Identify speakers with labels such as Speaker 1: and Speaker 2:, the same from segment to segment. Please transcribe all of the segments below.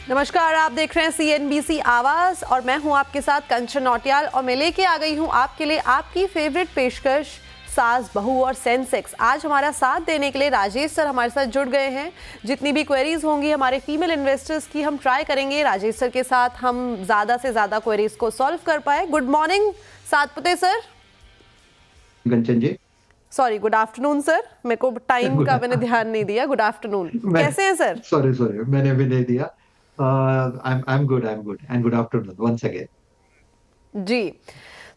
Speaker 1: नमस्कार, आप देख रहे हैं CNBC आवाज और मैं हूं आपके साथ कंचन नौटियाल और मैं लेके आ गई हूं आपके लिए आपकी फेवरेट पेशकश सास बहू और सेंसेक्स। आज हमारा साथ देने के लिए राजेश सर हमारे साथ जुड़ गए हैं। जितनी भी क्वेरीज होंगी हमारे फीमेल इन्वेस्टर्स की हम ट्राई करेंगे राजेश सर के साथ हम ज़्यादा से ज़्यादा क्वेरीज को सॉल्व कर पाए। Good morning Satpute sir.
Speaker 2: Kanchan ji,
Speaker 1: sorry, good afternoon sir, मेरे को टाइम का मैंने ध्यान नहीं दिया। गुड आफ्टरनून,
Speaker 2: मैं
Speaker 1: कैसे हैं सर?
Speaker 2: सॉरी सॉरी मैंने भी नहीं दिया। I am good and good afternoon once again.
Speaker 1: जी,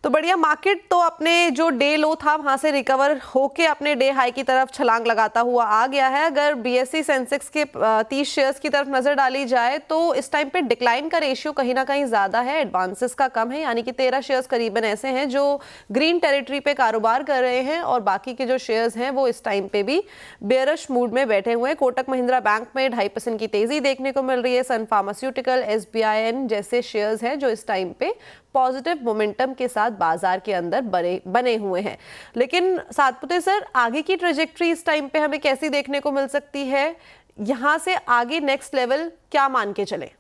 Speaker 1: तो बढ़िया। मार्केट तो अपने जो डे लो था वहां से रिकवर होके अपने डे हाई की तरफ छलांग लगाता हुआ आ गया है। अगर BSE सेंसेक्स के 30 शेयर्स की तरफ नजर डाली जाए तो इस टाइम पे डिक्लाइन का रेशियो कहीं ना कहीं ज्यादा है, एडवांसेस का कम है, यानी कि 13 शेयर्स करीबन ऐसे हैं जो ग्रीन टेरिटरी पे कारोबार कर रहे हैं और बाकी के जो शेयर्स हैं वो इस टाइम पे भी बेयरिश मूड में बैठे हुए हैं। कोटक महिंद्रा बैंक में 2.5% की तेजी देखने को मिल रही है। सन फार्मास्यूटिकल, SBIN जैसे शेयर्स हैं जो इस टाइम पे पॉजिटिव मोमेंटम के साथ बाजार के अंदर बने हुए हैं। लेकिन सातपुते सर, आगे की ट्रेजेक्ट्री इस टाइम पे हमें कैसी देखने को मिल सकती है? यहां से आगे नेक्स्ट लेवल क्या मान के चले?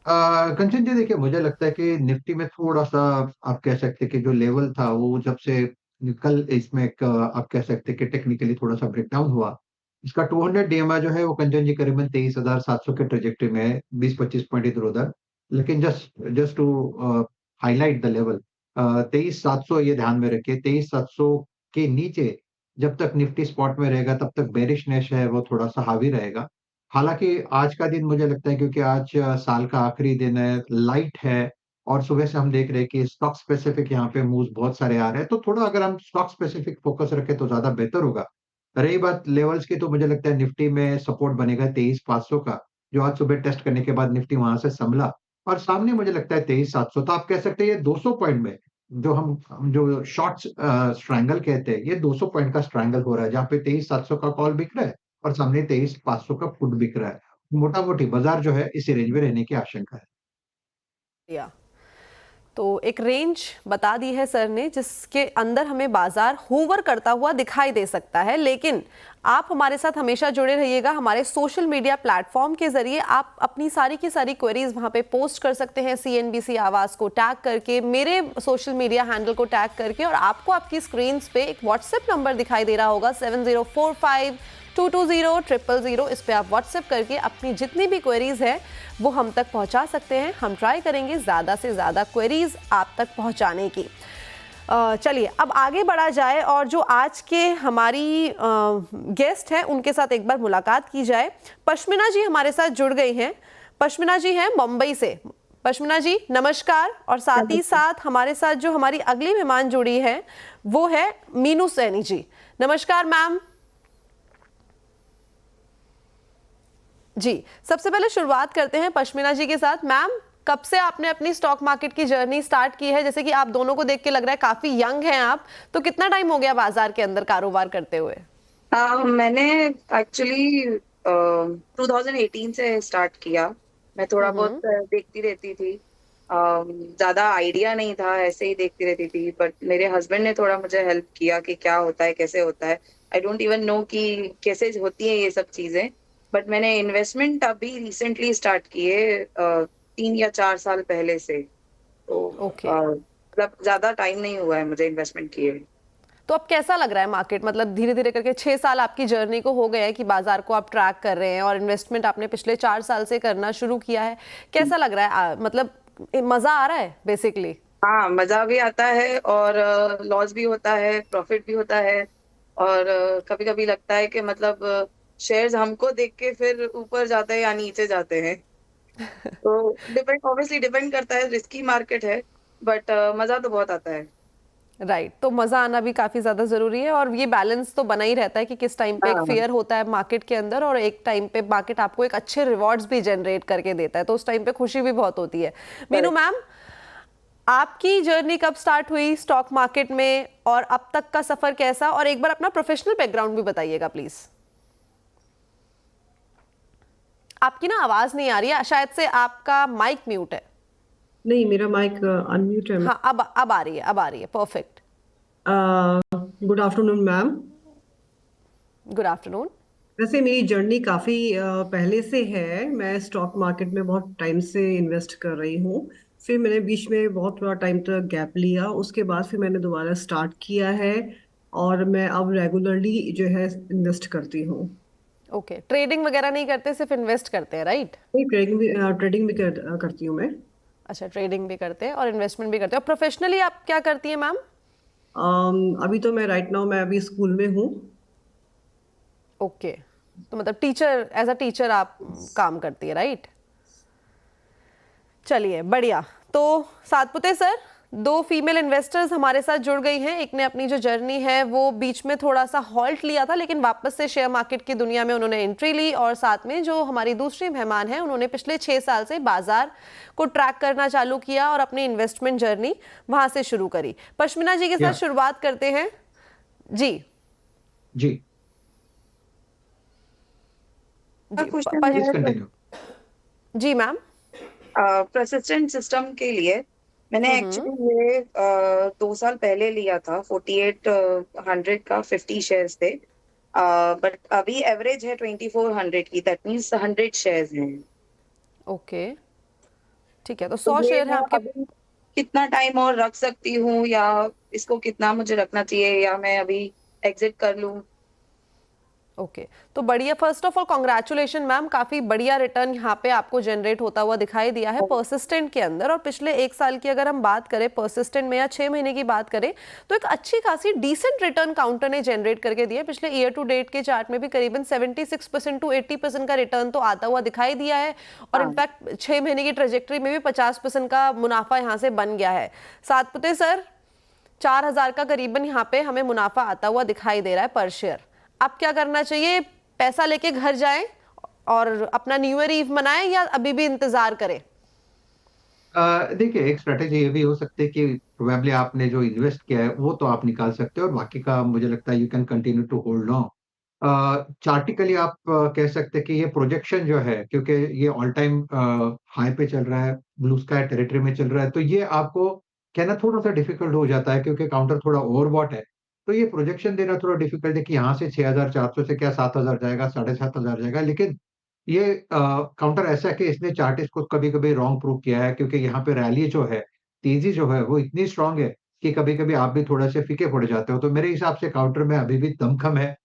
Speaker 2: कंचन जी देखिए, मुझे लगता है कि निफ्टी में थोड़ा सा आप कह सकते हैं कि जो लेवल था वो जब से कल इसमें एक आप कह सकते हैं कि टेक्निकली थोड़ा सा ब्रेकडाउन हुआ। इसका 200 DMI जो है वो कंचन जी करीबन 23,700 के ट्रेजेक्टरी में है, 20-25 पॉइंट इधर उधर। लेकिन just just to highlight the level, 23,700 ये ध्यान में रखिए। 23,700 के नीचे जब तक निफ्टी स्पॉट में रहेगा तब तक बेरिशनेस है वो थोड़ा सा हावी रहेगा। हालांकि आज का दिन मुझे लगता है क्योंकि आज साल का आखिरी दिन है, लाइट है और सुबह से हम देख रहे हैं कि स्टॉक स्पेसिफिक यहाँ पे मूव्स बहुत सारे आ रहे हैं, तो थोड़ा अगर हम स्टॉक स्पेसिफिक फोकस रखें तो ज्यादा बेहतर होगा। रही बात लेवल्स की, तो मुझे लगता है निफ्टी में सपोर्ट बनेगा 23,500 का, जो आज सुबह टेस्ट करने के बाद निफ्टी वहां से संभला और सामने मुझे लगता है 23,700। तो आप कह सकते हैं ये 200 पॉइंट में जो हम जो शॉर्ट स्ट्रैंगल कहते हैं, ये 200 पॉइंट का स्ट्रैंगल हो रहा है, जहाँ पे 23,700 का कॉल बिक रहा है और सामने 23,500 का पुट बिक रहा है। मोटा मोटी बाजार जो है इसी रेंज में रहने की आशंका है।
Speaker 1: या तो एक रेंज बता दी है सर ने जिसके अंदर हमें बाजार होवर करता हुआ दिखाई दे सकता है। लेकिन आप हमारे साथ हमेशा जुड़े रहिएगा। हमारे सोशल मीडिया प्लेटफॉर्म के जरिए आप अपनी सारी की सारी क्वेरीज वहां पे पोस्ट कर सकते हैं, CNBC आवाज को टैग करके, मेरे सोशल मीडिया हैंडल को टैग करके, और आपको आपकी स्क्रीन पे एक व्हाट्सएप नंबर दिखाई दे रहा होगा 7045220000। इस पे आप व्हाट्सएप करके अपनी जितनी भी क्वेरीज है वो हम तक पहुंचा सकते हैं। हम ट्राई करेंगे ज़्यादा से ज़्यादा क्वेरीज आप तक पहुंचाने की। चलिए अब आगे बढ़ा जाए और जो आज के हमारी गेस्ट हैं उनके साथ एक बार मुलाकात की जाए। पश्मिना जी हमारे साथ जुड़ गई हैं। पश्मिना जी हैं मुंबई से। पश्मिना जी नमस्कार। और साथ ही साथ हमारे साथ जो हमारी अगली मेहमान जुड़ी है वो है मीनू सैनी जी। नमस्कार मैम जी। सबसे पहले शुरुआत करते हैं पश्मिना जी के साथ। मैम, कब से आपने अपनी स्टॉक मार्केट की जर्नी स्टार्ट की है? जैसे कि आप दोनों को देख के लग रहा है काफी यंग हैं आप, तो कितना टाइम हो गया बाजार के अंदर कारोबार करते हुए?
Speaker 3: मैंने एक्चुअली 2018 से स्टार्ट किया। मैं थोड़ा बहुत देखती रहती थी। ज्यादा आइडिया नहीं था, ऐसे ही देखती रहती थी, बट मेरे हस्बैंड ने थोड़ा मुझे हेल्प किया कि क्या होता है, कैसे होता है। आई डोंट इवन नो कि कैसे होती है ये सब चीजें। बट मैंने इन्वेस्टमेंट अभी रिसेंटली स्टार्ट किए 3 या 4 साल पहले से। तो
Speaker 1: ओके।
Speaker 3: मतलब ज्यादा टाइम नहीं हुआ है मुझे इन्वेस्टमेंट किए।
Speaker 1: तो अब कैसा लग रहा है मार्केट? मतलब धीरे धीरे करके 6 साल आपकी जर्नी को हो गया है कि बाजार को आप ट्रैक कर रहे हैं और इन्वेस्टमेंट आपने पिछले 4 साल से करना शुरू किया है। कैसा लग रहा है? मतलब मजा आ रहा है बेसिकली?
Speaker 3: हाँ, मजा भी आता है और लॉस भी होता है, प्रॉफिट भी होता है। और कभी कभी लगता है कि मतलब शेयर्स हमको देख के फिर ऊपर जाते हैं या नीचे जाते हैं। तो ऑब्वियसली डिपेंड करता है, रिस्की मार्केट है, बट मजा तो बहुत आता है।
Speaker 1: राइट, तो मजा आना भी काफी ज्यादा जरूरी है और ये बैलेंस तो बना ही रहता है कि किस टाइम पे एक
Speaker 3: हाँ,
Speaker 1: फेयर होता है मार्केट के अंदर और एक टाइम पे मार्केट आपको एक अच्छे रिवॉर्ड्स भी जनरेट करके देता है, तो उस टाइम पे खुशी भी बहुत होती है। मीनू मैम, आपकी जर्नी कब स्टार्ट हुई स्टॉक मार्केट में और अब तक का सफर कैसा? और एक बार अपना प्रोफेशनल बैकग्राउंड भी बताइएगा प्लीज। आपकी ना आवाज नहीं आ रही है, शायद से आपका माइक म्यूट है।
Speaker 4: नहीं, मेरा माइक अनम्यूट है।
Speaker 1: हाँ, अब आ रही है, अब आ रही है, perfect.
Speaker 4: Good afternoon ma'am.
Speaker 1: Good afternoon.
Speaker 4: वैसे मेरी जर्नी काफ़ी पहले से है। मैं स्टॉक मार्केट में बहुत टाइम से इन्वेस्ट कर रही हूँ। फिर मैंने बीच में बहुत थोड़ा टाइम तक गैप लिया, उसके बाद फिर मैंने दोबारा स्टार्ट किया है और मैं अब रेगुलरली जो है इन्वेस्ट करती हूँ।
Speaker 1: ओके, ट्रेडिंग वगैरह नहीं करते, सिर्फ इन्वेस्ट करते हैं, राइट?
Speaker 4: नहीं, ट्रेडिंग भी करती हूँ मैं।
Speaker 1: अच्छा, ट्रेडिंग भी करते हैं और इन्वेस्टमेंट भी करते हैं। और प्रोफेशनली आप क्या करती हैं मैम?
Speaker 4: अभी तो मैं राइट नाउ मैं अभी स्कूल में हूँ।
Speaker 1: ओके, तो मतलब टीचर, एज अ टीचर आप काम करती है, राइट? चलिए, बढ़िया। तो सातपुते सर, दो फीमेल इन्वेस्टर्स हमारे साथ जुड़ गई हैं। एक ने अपनी जो जर्नी है वो बीच में थोड़ा सा हॉल्ट लिया था, लेकिन वापस से शेयर मार्केट की दुनिया में उन्होंने एंट्री ली। और साथ में जो हमारी दूसरी मेहमान है, उन्होंने पिछले 6 साल से बाजार को ट्रैक करना चालू किया और अपनी इन्वेस्टमेंट जर्नी वहां से शुरू करी। पश्मिना जी के साथ
Speaker 2: Yeah.
Speaker 1: शुरुआत करते हैं जी।
Speaker 2: जी,
Speaker 1: जी
Speaker 3: क्वेश्चन
Speaker 1: प-
Speaker 2: प्लीज
Speaker 3: है
Speaker 2: कंटिन्यू।
Speaker 1: जी मैम।
Speaker 3: परसिस्टेंट सिस्टम के लिए। मैंने एक्चुअली ये 2 साल पहले लिया था। 4800 का 50 शेयर्स थे। बट अभी एवरेज है 2400 की, दैट मीन्स 100 शेयर्स हैं।
Speaker 1: ओके, ठीक है, तो
Speaker 3: तो
Speaker 1: 100
Speaker 3: ये
Speaker 1: शेयर है
Speaker 3: मैं
Speaker 1: आपके।
Speaker 3: अभी कितना टाइम और रख सकती हूँ, या इसको कितना मुझे रखना चाहिए, या मैं अभी एग्जिट कर लूँ?
Speaker 1: ओके, तो बढ़िया। First of all congratulation ma'am, काफी बढ़िया रिटर्न यहाँ पे आपको जनरेट होता हुआ दिखाई दिया है परसिस्टेंट के अंदर। और पिछले 1 साल की अगर हम बात करें परसिस्टेंट में, या 6 महीने की बात करें, तो एक अच्छी खासी डिसेंट रिटर्न काउंटर ने जनरेट करके दिया। पिछले ईयर टू डेट के चार्ट में भी करीबन 76% टू 80% का रिटर्न तो आता हुआ दिखाई दिया है। और इनफैक्ट 6 महीने की ट्रेजेक्टरी में भी 50% का मुनाफा यहाँ से बन गया है। सातपुते सर, 4000 का करीबन यहाँ पे हमें मुनाफा आता हुआ दिखाई दे रहा है पर शेयर। अब क्या करना चाहिए? पैसा लेके घर जाएं और अपना न्यू ईयर ईव मनाएं, या अभी भी इंतजार करें?
Speaker 2: देखिए, एक स्ट्रेटेजी ये भी हो सकती है कि प्रोबेबली आपने जो इन्वेस्ट किया है वो तो आप निकाल सकते हो, और बाकी का मुझे लगता है you can continue to hold on. Chartically आप कह सकते हैं कि ये प्रोजेक्शन जो है, क्योंकि ये ऑल टाइम हाई पे चल रहा है, ब्लू स्काई टेरिटरी में चल रहा है, तो ये आपको कहना थोड़ा सा डिफिकल्ट हो जाता है क्योंकि काउंटर थोड़ा ओवरबॉट है। तो ये प्रोजेक्शन देना थोड़ा डिफिकल्ट है कि यहाँ से 6400 से क्या 7000 जाएगा, 7500 जाएगा। लेकिन ये काउंटर ऐसा है कि इसने चार्ट इसको कभी-कभी रॉन्ग प्रूव किया है, क्योंकि यहाँ पे रैली जो है, तेज़ी जो है वो इतनी स्ट्रॉन्ग है कि कभी-कभी आप भी थोड़े-से फीके पड़ जाते हो। तो मेरे हिसाब से काउंटर में अभी भी दमखम है।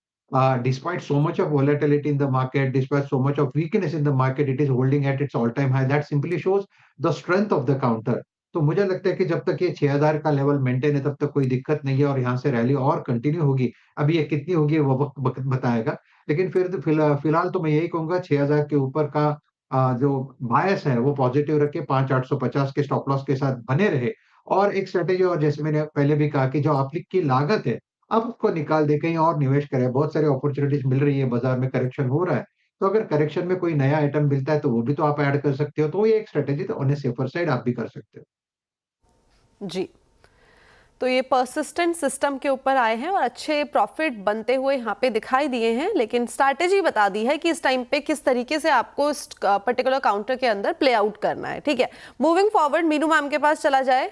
Speaker 2: Despite so much of volatility in the market, despite so much of weakness in the market, it is holding at its all-time high. That simply shows the strength of the counter. तो मुझे लगता है कि जब तक ये 6000 का level maintain है तब तक कोई दिक्कत नहीं है, और यहाँ से रैली और कंटिन्यू होगी। अभी ये कितनी होगी वो वक़्त बताएगा। लेकिन फिर तो फिलहाल तो मैं यही कहूँगा 6000 के ऊपर का जो बायस है वो पॉजिटिव रखे, 5850 के स्टॉप लॉस के साथ बने रहे। और एक स्ट्रैटेजी, और जैसे मैंने पहले भी कहा कि जो आपकी लागत है, आप उसको निकाल दें, कहीं और निवेश करें। बहुत सारी अपॉर्च्युनिटीज़ मिल रही है, बाज़ार में करेक्शन हो रहा है। तो अगर करेक्शन में कोई नया आइटम मिलता है तो वो भी तो आप ऐड कर सकते हो। तो ये एक स्ट्रैटेजी, तो ऑन ए सेफर साइड आप भी कर सकते हो।
Speaker 1: जी, तो ये पर्सिस्टेंट सिस्टम के ऊपर आए हैं और अच्छे प्रॉफिट बनते हुए यहाँ पे दिखाई दिए हैं, लेकिन स्ट्रैटेजी बता दी है कि इस टाइम पे किस तरीके से आपको इस पर्टिकुलर काउंटर के अंदर प्ले आउट करना है। ठीक है, मूविंग फॉरवर्ड मीनू मैम के पास चला जाए।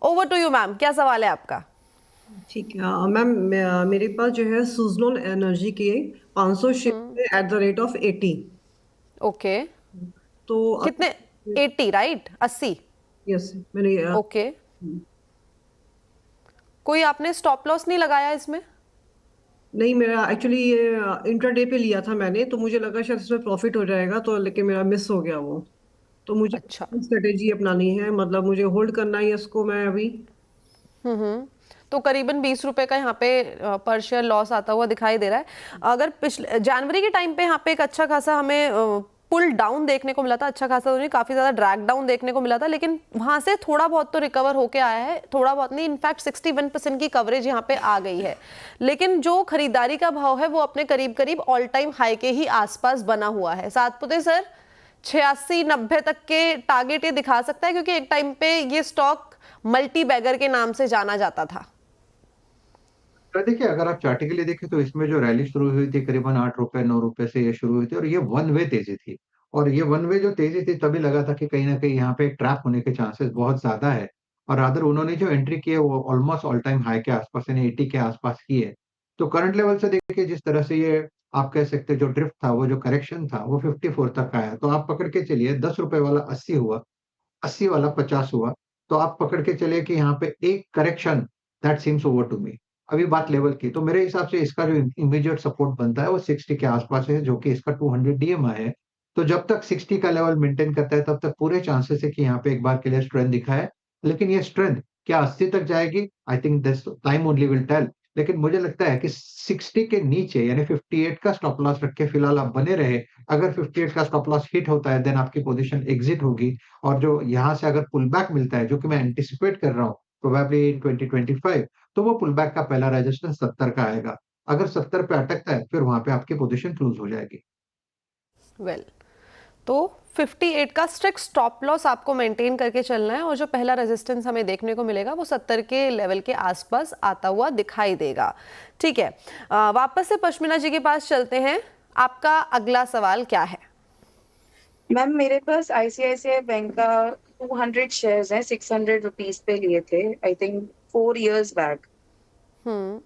Speaker 1: ओवर टू यू मैम, क्या सवाल है आपका?
Speaker 4: ठीक है मैम, मेरे पास जो है सुजलोन एनर्जी के 500 share at the rate of 80।
Speaker 1: Okay,
Speaker 4: तो
Speaker 1: कितने? 80, राइट? 80।
Speaker 4: यस, मैंने
Speaker 1: ओके, कोई आपने स्टॉप लॉस नहीं लगाया इसमें?
Speaker 4: नहीं, मेरा एक्चुअली ये इंट्राडे पे लिया था मैंने, तो मुझे लगा शायद इसमें प्रॉफिट हो जाएगा, तो लेकिन मेरा मिस हो गया वो। तो मुझे
Speaker 1: अच्छा।
Speaker 4: स्ट्रेटेजी अपनानी है, मतलब मुझे होल्ड करना है इसको मैं अभी।
Speaker 1: तो करीबन 20 रुपए का यहाँ पे पर शेयर लॉस आता हुआ दिखाई दे रहा है। अगर पिछले जनवरी के टाइम पे यहाँ पे एक अच्छा खासा हमें पुल डाउन देखने को मिला था, अच्छा खासा नहीं, काफी ज्यादा ड्रैग डाउन देखने को मिला था, लेकिन वहां से थोड़ा बहुत तो रिकवर होके आया है। थोड़ा बहुत नहीं, इनफैक्ट 61% की कवरेज यहाँ पे आ गई है। लेकिन जो खरीदारी का भाव है वो अपने करीब करीब ऑल टाइम हाई के ही आसपास बना हुआ है। सातपुते सर, 86-90 तक के टारगेट ये दिखा सकता है, क्योंकि एक टाइम पे ये स्टॉक मल्टी बैगर के नाम से जाना जाता था।
Speaker 2: तो देखिए, अगर आप चार्टिकली देखें तो इसमें जो रैली शुरू हुई थी करीबन 8 रुपए 9 रुपए से ये शुरू हुई थी, और ये वन वे तेजी थी। और ये वन वे जो तेजी थी तभी लगा था कि कहीं न कहीं यहाँ पे एक ट्रैप होने के चांसेस बहुत ज़्यादा है। और रादर उन्होंने जो एंट्री की है वो ऑलमोस्ट ऑल टाइम हाई के आसपास, यानी 80 के आसपास की है। तो करंट लेवल से देखिए जिस तरह से ये आप कह सकते हैं जो ड्रिफ्ट था, वो जो करेक्शन था, वो 54 तक आया। तो आप पकड़ के चलिए ₹10 वाला 80 हुआ, 80 वाला 50 हुआ, तो आप पकड़ के चलिए कि यहाँ पे एक correction that seems over to me. अभी बात लेवल की, तो मेरे हिसाब से इसका जो इमीडिएट सपोर्ट बनता है वो 60 के आस-पास है, जो कि इसका 200 डीएमआई है। तो जब तक 60 का लेवल मेंटेन करता है, तब तक पूरे चांसेस है कि यहाँ पे एक बार के लिए स्ट्रेंथ दिखाए। लेकिन ये स्ट्रेंथ क्या 80 तक जाएगी? I think this time only will tell. लेकिन मुझे लगता है कि 60 के नीचे यानी 58 का स्टॉप लॉस रख के फिलहाल आप बने रहे। अगर 58 का स्टॉप लॉस हिट होता है, देन आपकी पोजीशन एग्जिट होगी और जो यहाँ से अगर पुल बैक मिलता है, जो कि मैं एंटिसिपेट कर रहा हूँ, प्रोबेबली इन 2025, तो वो पुल बैक का पहला रेजिस्टेंस 70 का आएगा। अगर 70 पे अटकता है, फिर वहाँ पे आपकी पोजीशन क्लोज हो जाएगी।
Speaker 1: वेल, तो 58 का स्ट्रिक्ट स्टॉप लॉस आपको मेंटेन करके चलना है और जो पहला रेजिस्टेंस हमें देखने को मिलेगा वो 70 के लेवल के आसपास आता हुआ दिखाई देगा। ठीक है, वापस से पश्मिना जी के पास चलते हैं। आपका अगला सवाल क्या है?
Speaker 3: मैम मेरे पास आईसीआईसीआई बैंक का 200 शेयर्स हैं, 600 रुपीज पे लिए थे, आई थिंक 4 इयर्स बैक।
Speaker 1: हम्म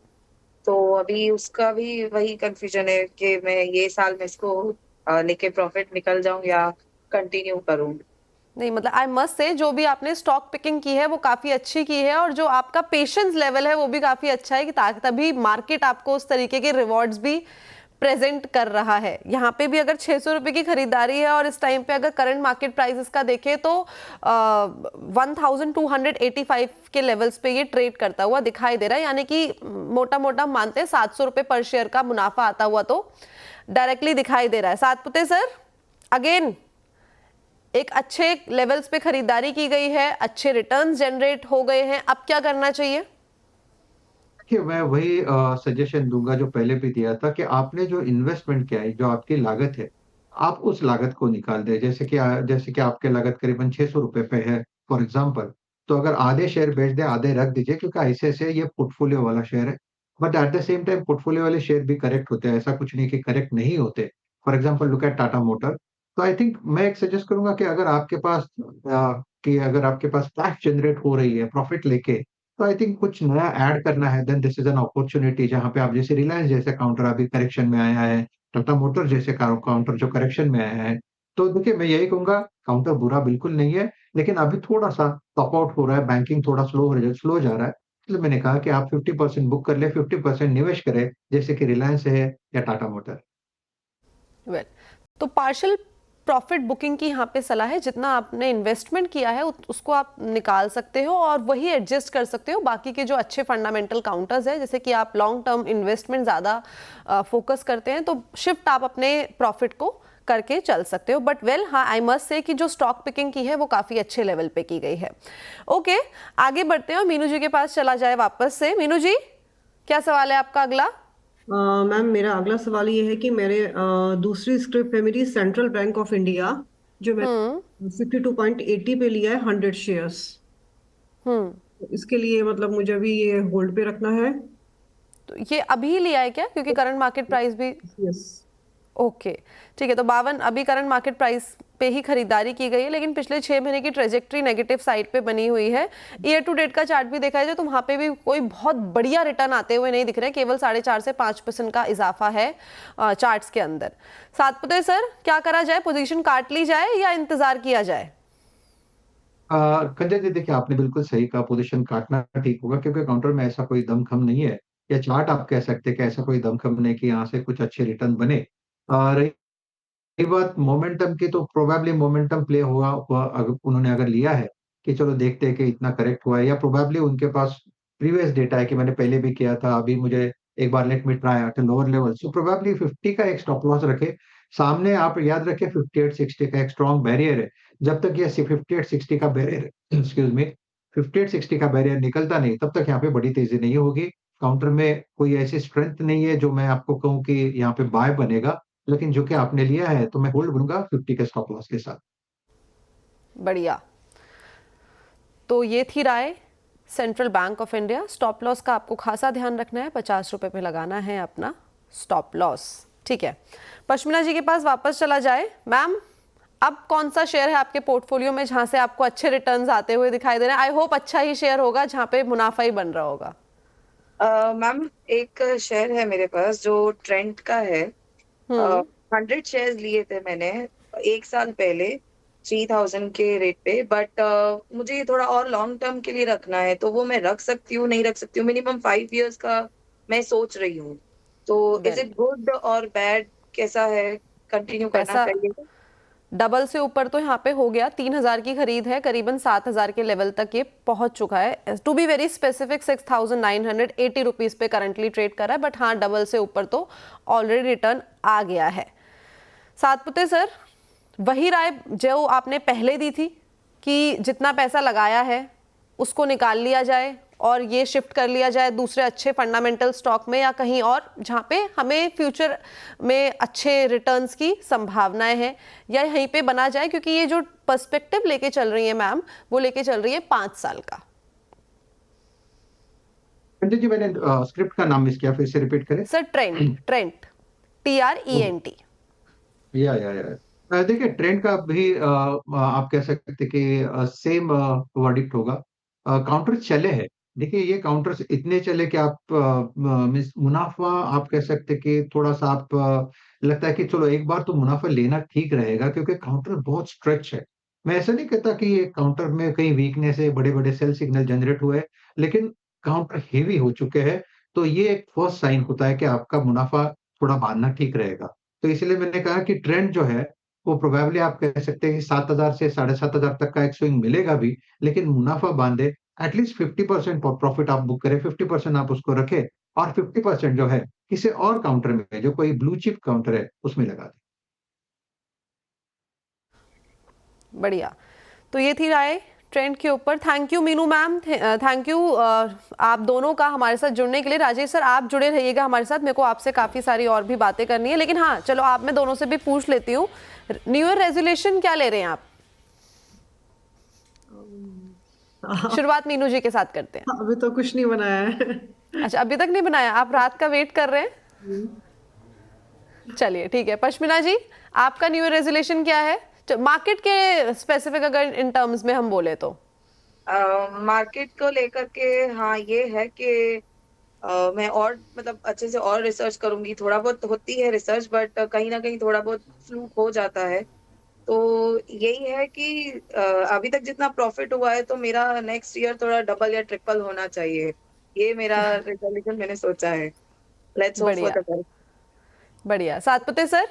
Speaker 3: तो अभी उसका भी वही कंफ्यूजन है कि मैं ये साल में इसको लेके प्रॉफिट निकल जाऊं या कंटिन्यू करूं।
Speaker 1: नहीं, मतलब आई मस्ट से जो भी आपने स्टॉक पिकिंग की है वो काफी अच्छी की है और जो आपका पेशेंस लेवल है वो भी काफी अच्छा है कि तभी मार्केट आपको उस तरीके के रिवॉर्ड्स भी प्रेजेंट कर रहा है। यहाँ पे भी अगर 600 रुपए की खरीदारी है और इस टाइम पे अगर करंट मार्केट प्राइसेस का देखें तो 1285 के लेवल्स पे ये ट्रेड करता हुआ दिखाई दे रहा है, यानी कि मोटा मोटा मानते हैं 700 रुपए पर शेयर का मुनाफा आता हुआ तो डायरेक्टली दिखाई दे रहा है। सातपुते सर, अगेन एक अच्छे लेवल्स पे खरीदारी की गई है, अच्छे रिटर्न्स जनरेट हो गए हैं, अब क्या करना चाहिए?
Speaker 2: देखिए, मैं वही सजेशन दूँगा जो पहले भी दिया था कि आपने जो इन्वेस्टमेंट किया है, जो आपकी लागत है, आप उस लागत को निकाल दें। जैसे कि आपकी लागत करीबन ₹600 पे है, फॉर एग्ज़ाम्पल, तो अगर आधे शेयर बेच दें, आधे रख दीजिए क्योंकि आईसीआईसीआई ये पोर्टफोलियो वाला शेयर है। But at the same time portfolio वाले शेयर भी करेक्ट होते हैं, ऐसा कुछ नहीं कि करेक्ट नहीं होते। For example look at Tata motor. तो आई थिंक मैं एक सजेस्ट करूँगा कि अगर आपके पास कैश जनरेट हो रही है, प्रॉफिट लेके, तो आई थिंक कुछ नया ऐड करना है, then this is an opportunity जहाँ पे आप जैसे रिलायंस जैसे काउंटर अभी करेक्शन में आया है, टाटा मोटर जैसे काउंटर जो करेक्शन में आया है। तो देखिए, मैं यही कहूँगा, काउंटर बुरा बिल्कुल नहीं है, लेकिन अभी थोड़ा-सा टॉप आउट हो रहा है, बैंकिंग थोड़ा स्लो जा रहा है। इसलिए मैंने कहा कि आप 50% बुक कर लें, 50% निवेश करें, जैसे कि रिलायंस है या टाटा मोटर।
Speaker 1: वेल, तो पार्शियल प्रॉफिट बुकिंग की यहाँ पे सलाह है, जितना आपने इन्वेस्टमेंट किया है उसको आप निकाल सकते हो और वही एडजस्ट कर सकते हो। बाकी के जो अच्छे फंडामेंटल काउंटर्स है, जैसे कि आप लॉन्ग टर्म इन्वेस्टमेंट ज़्यादा फोकस करते हैं तो शिफ्ट आप अपने प्रॉफिट को करके चल सकते हो। बट वेल, हाँ, आई मस्ट से कि जो स्टॉक पिकिंग की है वो काफ़ी अच्छे लेवल पे की गई है। ओके, आगे बढ़ते हैं और मीनू जी के पास चला जाए वापस से। मीनू जी, क्या सवाल है आपका अगला?
Speaker 4: मैम मेरा अगला सवाल ये है कि मेरे दूसरी स्क्रिप्ट है मेरी सेंट्रल बैंक ऑफ इंडिया, जो मैं 52.80 पे लिया है 100 शेयर्स।
Speaker 1: हम्म
Speaker 4: इसके लिए मतलब मुझे अभी ये होल्ड पे रखना है।
Speaker 1: तो ये अभी लिया है क्या? क्योंकि करंट मार्केट प्राइस भी
Speaker 4: यस।
Speaker 1: ओके, ठीक है। तो 52 अभी करंट मार्केट प्राइस पे ही खरीदारी की गई है, लेकिन पिछले 6 महीने की ट्रेजेक्ट्री नेगेटिव साइड पे बनी हुई है। ईयर टू डेट का चार्ट भी देखा जाए तो वहां पे भी कोई बहुत बढ़िया रिटर्न आते हुए नहीं दिख रहे, केवल 4.5 से 5% का इजाफा है चार्ट्स के अंदर। सातपुते सर, क्या करा जाए? पोजीशन काट ली जाए या इंतजार किया जाए?
Speaker 2: कंजय जी, देखिए, आपने बिल्कुल सही कहा, पोजीशन काटना ठीक होगा क्योंकि काउंटर में ऐसा कोई दमखम नहीं है, या चार्ट आप कह सकते हैं कि ऐसा कोई दमखम नहीं कि यहाँ से कुछ अच्छे रिटर्न बने। रही रही बात मोमेंटम की, तो प्रोबेबली मोमेंटम प्ले हुआ हुआ अगर उन्होंने अगर लिया है कि चलो देखते हैं कि इतना करेक्ट हुआ है, या प्रोबेबली उनके पास प्रीवियस डेटा है कि मैंने पहले भी किया था, अभी मुझे एक बार let me try at a lower level. So probably 50 का एक स्टॉप लॉस रखें। सामने आप याद रखें 58-60 का एक स्ट्रॉन्ग बैरियर है। जब तक ये 58-60 का बैरियर एक्सक्यूज़ मी 58-60 का बैरियर निकलता नहीं, तब तक यहाँ पे बड़ी तेज़ी नहीं होगी। काउंटर में कोई ऐसी स्ट्रेंथ नहीं है जो मैं आपको कहूँ कि यहाँ पे बाय बनेगा। लेकिन जो कि आपने लिया है, तो मैं होल्ड करूँगा 50 के स्टॉप लॉस के साथ।
Speaker 1: बढ़िया। तो ये थी राय central bank of India. Stop loss का आपको खासा ध्यान रखना है, 50 रुपए पे लगाना है अपना स्टॉप लॉस। ठीक है, पश्मिना जी के पास वापस चला जाए। मैम, अब कौन सा शेयर है आपके पोर्टफोलियो में जहां से आपको अच्छे रिटर्न्स आते हुए दिखाई दे रहे हैं? आई होप अच्छा ही शेयर होगा जहां पे मुनाफा ही बन रहा होगा।
Speaker 3: मैम एक शेयर है मेरे पास जो ट्रेंड का है,
Speaker 1: हम्म
Speaker 3: 100 शेयर्स लिए थे मैंने 1 साल पहले 3000 के रेट पे, बट मुझे ये थोड़ा और लॉन्ग टर्म के लिए रखना है, तो वो मैं रख सकती हूँ नहीं रख सकती हूँ, मिनिमम 5 इयर्स का मैं सोच रही हूँ। तो इज
Speaker 1: वेल
Speaker 3: इट गुड और बैड, कैसा है, कंटिन्यू करना
Speaker 1: पैसा
Speaker 3: चाहिए?
Speaker 1: डबल से ऊपर तो यहाँ पे हो गया। 3,000 की खरीद है, करीबन 7,000 के लेवल तक ये पहुंच चुका है। To be very specific 6,980 rupees पे करंटली ट्रेड कर रहा है, बट हाँ डबल से ऊपर तो ऑलरेडी रिटर्न आ गया है। सातपुते सर, वही राय जो आपने पहले दी थी कि जितना पैसा लगाया है उसको निकाल लिया जाए और ये शिफ्ट कर लिया जाए दूसरे अच्छे फंडामेंटल स्टॉक में या कहीं और जहाँ पे हमें फ्यूचर में अच्छे रिटर्न्स की संभावनाएं हैं, या यहीं पे बना जाए, क्योंकि ये जो पर्सपेक्टिव लेके चल रही है मैम वो लेके चल रही है 5 साल का।
Speaker 2: पंडित जी, मैंने स्क्रिप्ट का नाम मिस किया, फिर से रिपीट करें।
Speaker 1: Sir Trent TRENT।
Speaker 2: देखिए, ट्रेंड का भी आप कह सकते कि सेम वर्डिक्ट होगा। काउंटर चले हैं। देखिए, ये काउंटर्स इतने चले कि आप मीन्स मुनाफा आप कह सकते कि थोड़ा-सा आप लगता है कि चलो एक बार तो मुनाफा लेना ठीक रहेगा, क्योंकि काउंटर बहुत स्ट्रेच है। मैं ऐसा नहीं कहता कि ये काउंटर में कहीं वीकनेस है, बड़े-बड़े सेल सिग्नल जनरेट हुए हैं, लेकिन काउंटर हेवी हो चुके हैं, तो ये एक फर्स्ट साइन होता है कि आपका मुनाफा थोड़ा बाँधना ठीक रहेगा। तो इसलिए मैंने कहा कि ट्रेंड जो है, वो प्रोबेबली आप कह सकते हैं कि 7,000 से 7,500 तक का एक स्विंग मिलेगा भी, लेकिन मुनाफा बाँधे, एटलीस्ट 50% प्रॉफिट आप बुक करें, 50% आप उसको रखें और 50% जो है, किसी और काउंटर में, जो कोई ब्लू चिप काउंटर है, उसमें लगा दें।
Speaker 1: बढ़िया। तो ये थी राय ट्रेंड के ऊपर। Thank you Meenu ma'am, thank you आप दोनों का हमारे साथ जुड़ने के लिए। राजेश सर आप जुड़े रहिएगा हमारे साथ, मेरे को आपसे काफ़ी सारी और भी बातें करनी है, लेकिन हाँ चलो आप मैं दोनों से भी पूछ लेती हूँ, न्यू ईयर रेजोल्यूशन क्या ले रहे हैं आप? शुरुआत मीनू जी के साथ करते हैं।
Speaker 4: अभी तो कुछ नहीं बनाया है।
Speaker 1: अच्छा अभी तक नहीं बनाया, आप रात का वेट कर रहे हैं? चलिए ठीक है। पश्मिना जी, आपका न्यू ईयर रेजोल्यूशन क्या है मार्केट के स्पेसिफिक, अगर इन टर्म्स में हम बोले तो?
Speaker 3: मार्केट को लेकर के हाँ ये है कि मैं और मतलब अच्छे से और रिसर्च करूंगी। थोड़ा बहुत होती है रिसर्च, बट कहीं ना कहीं थोड़ा बहुत फ्लूक हो जाता है। तो यही है कि अभी तक जितना प्रॉफिट हुआ है, तो मेरा नेक्स्ट ईयर थोड़ा डबल या ट्रिपल होना चाहिए। ये मेरा रिजोल्यूशन मैंने सोचा है। लेट्स होप फॉर
Speaker 1: बढ़िया
Speaker 3: द बेस्ट।
Speaker 1: बढ़िया। सातपुते सर,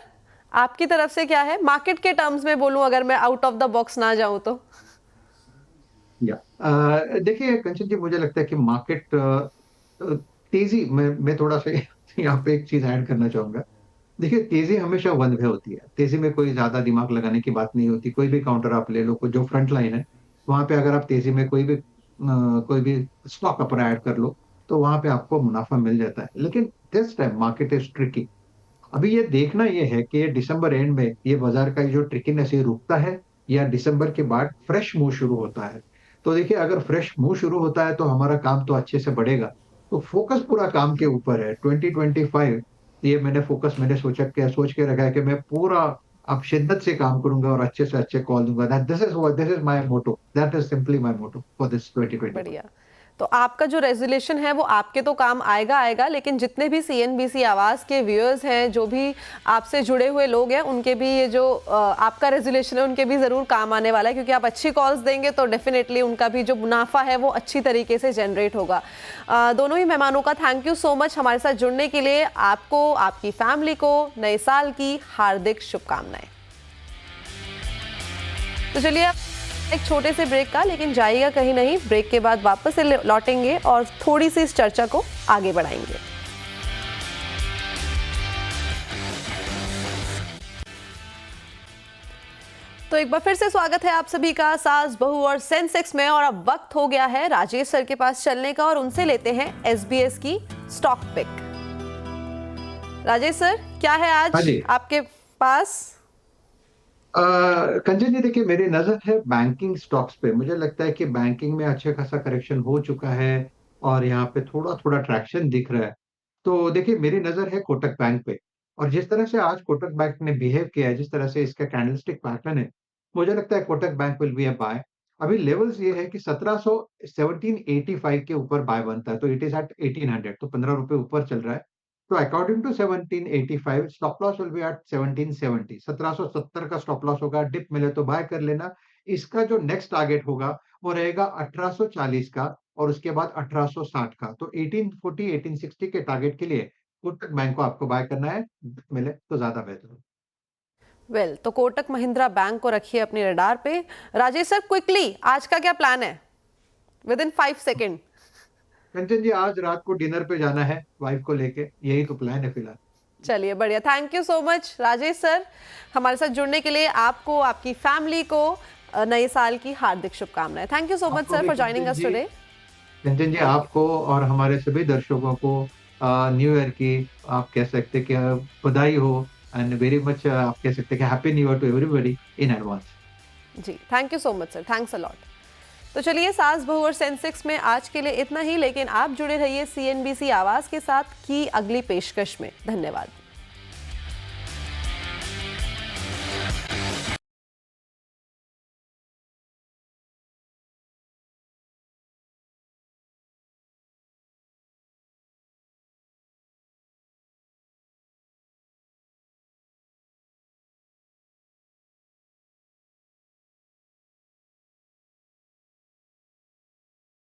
Speaker 1: आपकी तरफ से क्या है मार्केट के टर्म्स में बोलूं, अगर मैं आउट ऑफ द बॉक्स ना जाऊं तो?
Speaker 2: देखिए कंचन जी, मुझे लगता है कि मार्केट तेजी मैं थोड़ा-सा यहाँ पे एक चीज़ ऐड करना चाहूँगा। देखिए, तेज़ी हमेशा वन वे होती है। तेज़ी में कोई ज़्यादा दिमाग लगाने की बात नहीं होती। कोई भी काउंटर आप ले लो, कोई जो फ्रंट लाइन है, वहाँ पे अगर आप तेज़ी में कोई भी स्टॉक अपना ऐड कर लो, तो वहाँ पे आपको मुनाफ़ा मिल जाता है। लेकिन this time market is tricky. अभी ये देखना ये है कि ये दिसंबर एंड में ये बाज़ार का ये जो ट्रिकीनेस ये रुकता है या दिसंबर के बाद फ्रेश मूव शुरू होता है। तो देखिए, अगर फ्रेश मूव शुरू होता है तो हमारा काम तो अच्छे से बढ़ेगा। तो फ़ोकस पूरा काम के ऊपर है। 2025 ये मैंने सोच के रखा है कि मैं पूरा अब शिद्दत से काम करूँगा और अच्छे से अच्छे कॉल दूँगा। That this is my motto. That is simply my motto for this 2025।
Speaker 1: बढ़िया। तो आपका जो रेजोल्यूशन है वो आपके तो काम आएगा आएगा, लेकिन जितने भी CNBC आवाज़ के व्यूअर्स हैं, जो भी आपसे जुड़े हुए लोग हैं, उनके भी ये जो आपका रेजोल्यूशन है उनके भी ज़रूर काम आने वाला है, क्योंकि आप अच्छी कॉल्स देंगे तो डेफिनेटली उनका भी जो मुनाफा है वो अच्छी तरीके से जनरेट होगा। दोनों ही मेहमानों का थैंक यू सो मच हमारे साथ जुड़ने के लिए। आपको, आपकी फैमिली को नए साल की हार्दिक शुभकामनाएं। तो चलिए एक छोटे से ब्रेक का, लेकिन जाइएगा कहीं नहीं, ब्रेक के बाद वापस से लौटेंगे और थोड़ी सी इस चर्चा को आगे बढ़ाएंगे। तो एक बार फिर से स्वागत है आप सभी का सास बहू और सेंसेक्स में, और अब वक्त हो गया है राजेश सर के पास चलने का और उनसे लेते हैं SBS की स्टॉक पिक। राजेश सर, क्या है
Speaker 2: हाँ
Speaker 1: आज
Speaker 2: जी।
Speaker 1: आपके पास?
Speaker 2: कंचन जी, देखिए मेरी नज़र है बैंकिंग स्टॉक्स पे। मुझे लगता है कि बैंकिंग में अच्छा खासा करेक्शन हो चुका है और यहाँ पे थोड़ा-थोड़ा ट्रैक्शन दिख रहा है। तो देखिए, मेरी नज़र है कोटक बैंक पे, और जिस तरह से आज कोटक बैंक ने बिहेव किया है, जिस तरह से इसका कैंडलस्टिक पैटर्न है, मुझे लगता है Kotak bank will be a buy. अभी लेवल्स ये है कि 1785 के ऊपर बाय बनता है, तो इट इज़ एट 1800, तो ₹15 ऊपर चल रहा है। तो according to 1785 stop loss will be at 1770, 1770 का स्टॉप लॉस होगा। डिप मिले तो बाय कर लेना। इसका जो नेक्स्ट टारगेट होगा वो रहेगा 1840 का और उसके बाद 1860 का। तो 1840 1860 के टारगेट के लिए कोटक बैंक को आपको बाय करना है, डिप मिले तो ज्यादा बेहतर हो।
Speaker 1: वेल, तो कोटक महिंद्रा बैंक को रखिए अपने रडार पे। राजेश सर, क्विकली आज का क्या प्लान है, विद इन 5 सेकेंड?
Speaker 2: कंचन जी, आज रात को डिनर पे जाना है वाइफ को लेके, यही तो प्लान है फिलहाल।
Speaker 1: चलिए, बढ़िया। Thank you so much Rajesh sir, हमारे साथ जुड़ने के लिए। आपको, आपकी फैमिली को नए साल की हार्दिक शुभकामनाएं। थैंक यू सो मच
Speaker 2: आपको
Speaker 1: सर
Speaker 2: भी
Speaker 1: for joining
Speaker 2: Kanchan
Speaker 1: us
Speaker 2: ji,
Speaker 1: today.
Speaker 2: Kanchan ji आपको और हमारे सभी दर्शकों को न्यू ईयर की आप कह सकते हैं कि बधाई हो, एंड वेरी मच आप कह सकते हैं कि happy new year to everybody in advance.
Speaker 1: जी, thank you so much sir, thanks a lot. तो चलिए, सास बहू और सेंसेक्स में आज के लिए इतना ही, लेकिन आप जुड़े रहिए CNBC आवाज के साथ की अगली पेशकश में। धन्यवाद।